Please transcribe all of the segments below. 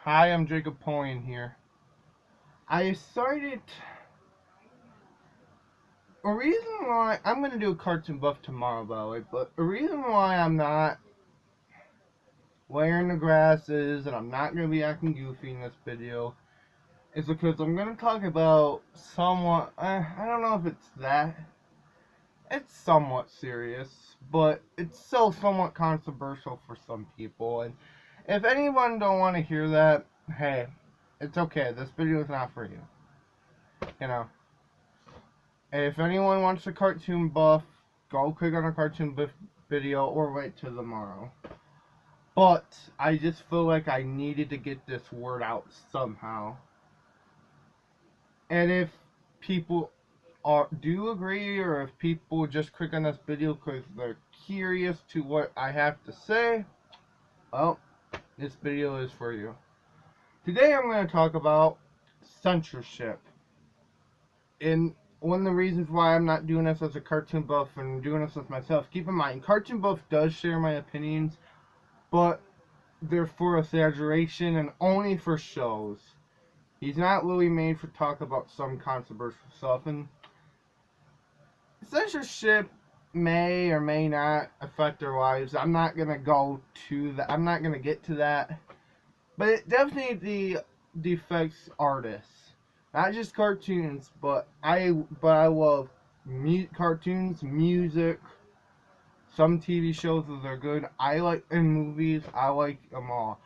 Hi, I'm Jacob Poyen here. I started a reason why I'm gonna do a cartoon buff tomorrow, by the way. But a reason why I'm not wearing the glasses and I'm not gonna be acting goofy in this video is because I'm gonna talk about somewhat. I don't know if it's that. It's somewhat serious, but it's still somewhat controversial for some people. And if anyone don't want to hear that, hey, it's okay. This video is not for you. You know. If anyone wants a cartoon buff, go click on a cartoon buff video or wait till tomorrow. But I just feel like I needed to get this word out somehow. And if people do agree, or if people just click on this video because they're curious to what I have to say, well, this video is for you. Today I'm going to talk about censorship. And one of the reasons why I'm not doing this as a cartoon buff and doing this with myself, keep in mind, cartoon buff does share my opinions, but they're for exaggeration and only for shows. He's not really made for talk about some controversial stuff, and censorship may or may not affect their lives. I'm not gonna go to that. I'm not gonna get to that, but it definitely affects artists, not just cartoons. But I love cartoons, music, some TV shows that are good. I like in movies. I like them all.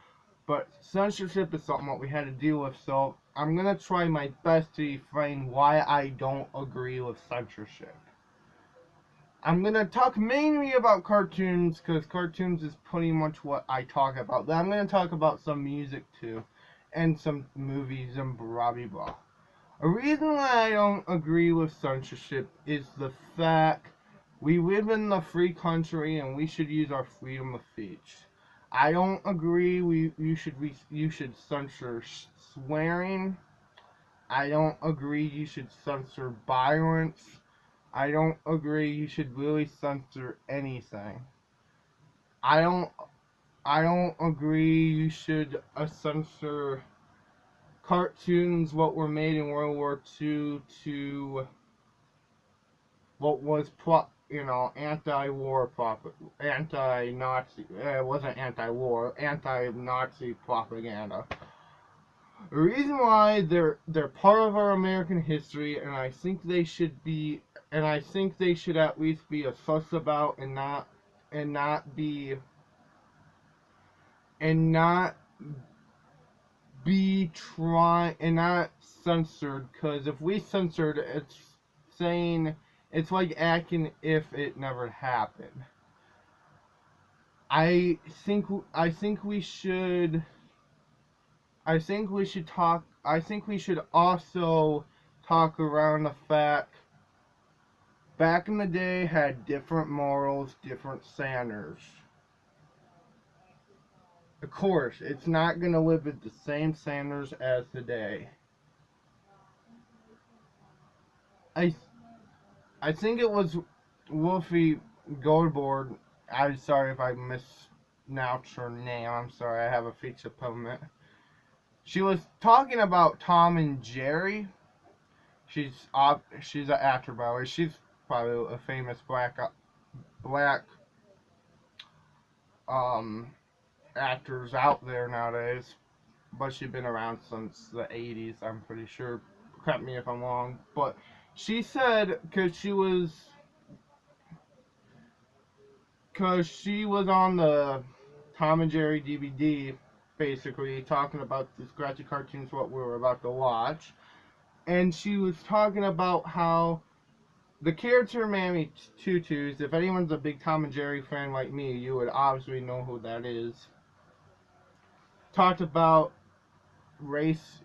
But censorship is something that we had to deal with. So I'm gonna try my best to explain why I don't agree with censorship. I'm gonna talk mainly about cartoons because cartoons is pretty much what I talk about. But I'm gonna talk about some music too, and some movies and blah blah blah. A reason why I don't agree with censorship is the fact we live in a free country and we should use our freedom of speech. I don't agree you should censor swearing. I don't agree you should censor violence. I don't agree you should really censor anything. I don't I don't agree you should censor cartoons what were made in World War II to what was anti-war anti-Nazi. It wasn't anti-war, anti-Nazi propaganda. The reason why they're part of our American history, and I think they should be, and I think they should at least be assessed about, and not be, and not be trying, and not censored. Because if we censored, it's saying it's like acting if it never happened. I think I think we should I think we should talk. I think we should also talk around the fact back in the day had different morals, different standards. Of course, it's not going to live at the same standards as today. I I think it was Wolfie Goldboard. I'm sorry if I mispronounced her name. I'm sorry. I have a speech impediment. She was talking about Tom and Jerry. She's an actor, by the way. She's probably a famous black um actors out there nowadays. But she's been around since the 80s, I'm pretty sure. Correct me if I'm wrong. But she said because she was on the Tom and Jerry DVD, basically talking about the scratchy cartoons what we were about to watch, and she was talking about how the character Mammy Tutus, if anyone's a big Tom and Jerry fan like me, you would obviously know who that is. Talked about race,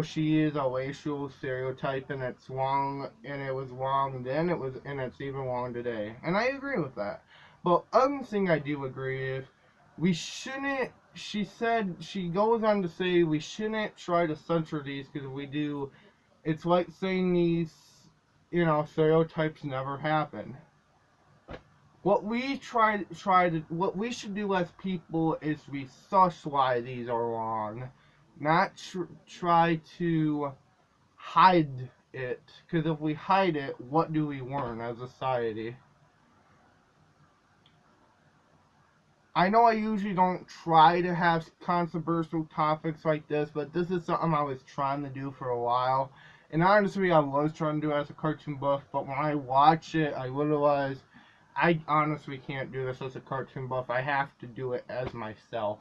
she is a racial stereotype and it's wrong, and it was wrong then, and it's even wrong today. And I agree with that. But other thing I do agree with, we shouldn't, she goes on to say we shouldn't try to censor these because if we do, it's like saying these, stereotypes never happen. What we should do as people is research why these are wrong. not try to hide it. Because if we hide it, what do we learn as a society? I know I usually don't try to have controversial topics like this, but this is something I was trying to do for a while. And honestly, I was trying to do it as a cartoon buff, but when I watch it, I realize I honestly can't do this as a cartoon buff. I have to do it as myself.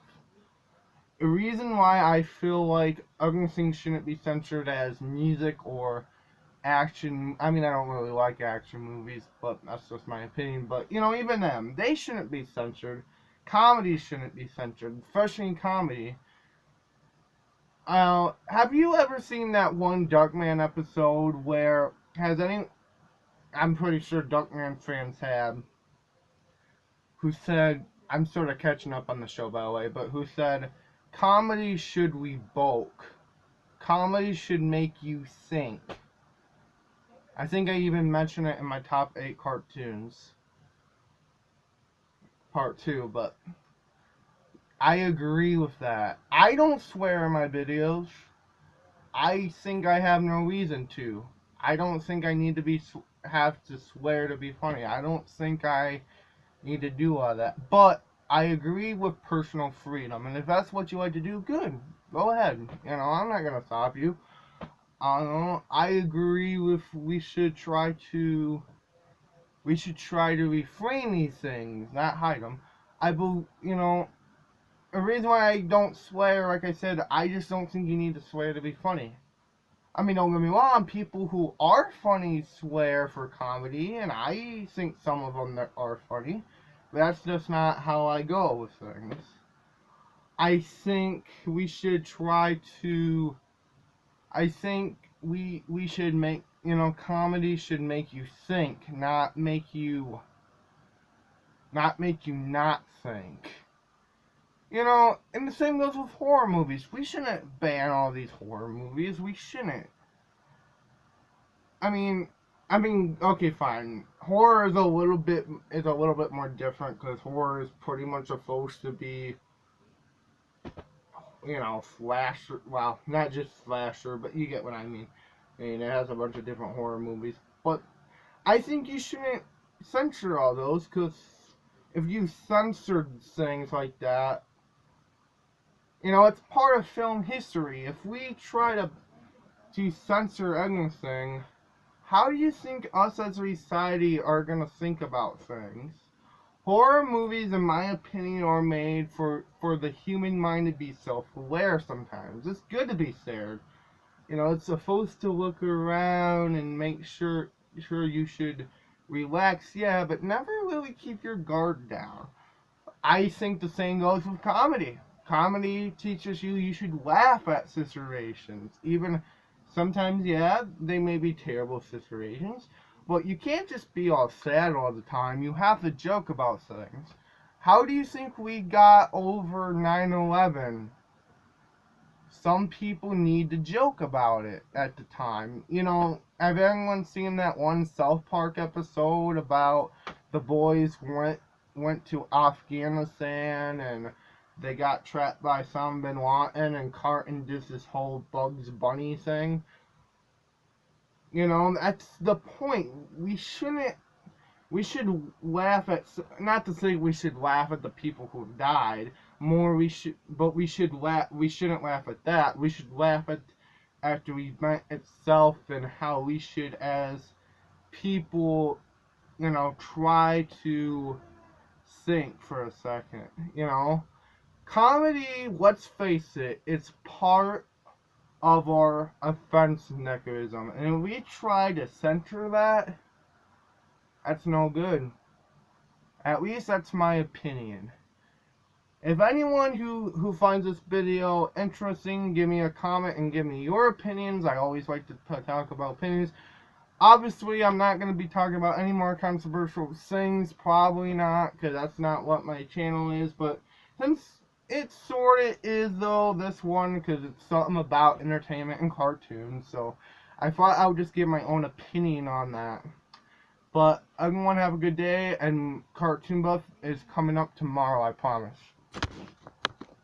The reason why I feel like other things shouldn't be censored as music or action. I mean, I don't really like action movies, but that's just my opinion. But, you know, even them, they shouldn't be censored. Comedy shouldn't be censored, especially in comedy. Have you ever seen that one Duckman episode where, I'm pretty sure Duckman fans have, who said, I'm sort of catching up on the show by the way, but who said, comedy should revoke. Comedy should make you think. I think I even mentioned it in my top 8 cartoons, part 2, but I agree with that. I don't swear in my videos. I think I have no reason to. I don't think I need to have to swear to be funny. I don't think I need to do all that. But I agree with personal freedom, and if that's what you like to do, good. Go ahead. You know, I'm not gonna stop you. I agree with we should try to refrain these things, not hide them. You know, the reason why I don't swear, like I said, I just don't think you need to swear to be funny. I mean, don't get me wrong, people who are funny swear for comedy, and I think some of them are funny. But that's just not how I go with things. I think we should try to. I think we should make, you know, comedy should make you think, not make you not think. You know, and the same goes with horror movies. We shouldn't ban all these horror movies. We shouldn't. I mean, okay, fine. Horror is a little bit more different because horror is pretty much supposed to be, you know, slasher. Well, not just slasher, but you get what I mean. I mean, it has a bunch of different horror movies, but I think you shouldn't censor all those, because if you censored things like that, you know, it's part of film history. If we try to censor anything, how do you think us as a society are going to think about things? Horror movies, in my opinion, are made for the human mind to be self-aware sometimes. It's good to be scared. You know, it's supposed to look around and make sure you should relax, yeah, but never really keep your guard down. I think the same goes with comedy. Comedy teaches you should laugh at situations. Even sometimes, yeah, they may be terrible situations, but you can't just be all sad all the time. You have to joke about things. How do you think we got over 9/11? Some people need to joke about it at the time. You know, have anyone seen that one South Park episode about the boys went to Afghanistan and they got trapped by Osama bin Laden, and Carton did this whole Bugs Bunny thing? You know, that's the point. We should laugh at, not to say we should laugh at the people who died. We shouldn't laugh at that. We should laugh at the event itself and how we should, as people, you know, try to think for a second. You know, comedy, let's face it, it's part of our offense mechanism, and if we try to censor that, that's no good. At least that's my opinion. If anyone who finds this video interesting, give me a comment and give me your opinions. I always like to talk about opinions. Obviously, I'm not going to be talking about any more controversial things. Probably not, because that's not what my channel is. But since it sort of is, though, this one, because it's something about entertainment and cartoons. So I thought I would just give my own opinion on that. But everyone have a good day, and Cartoon Buff is coming up tomorrow, I promise.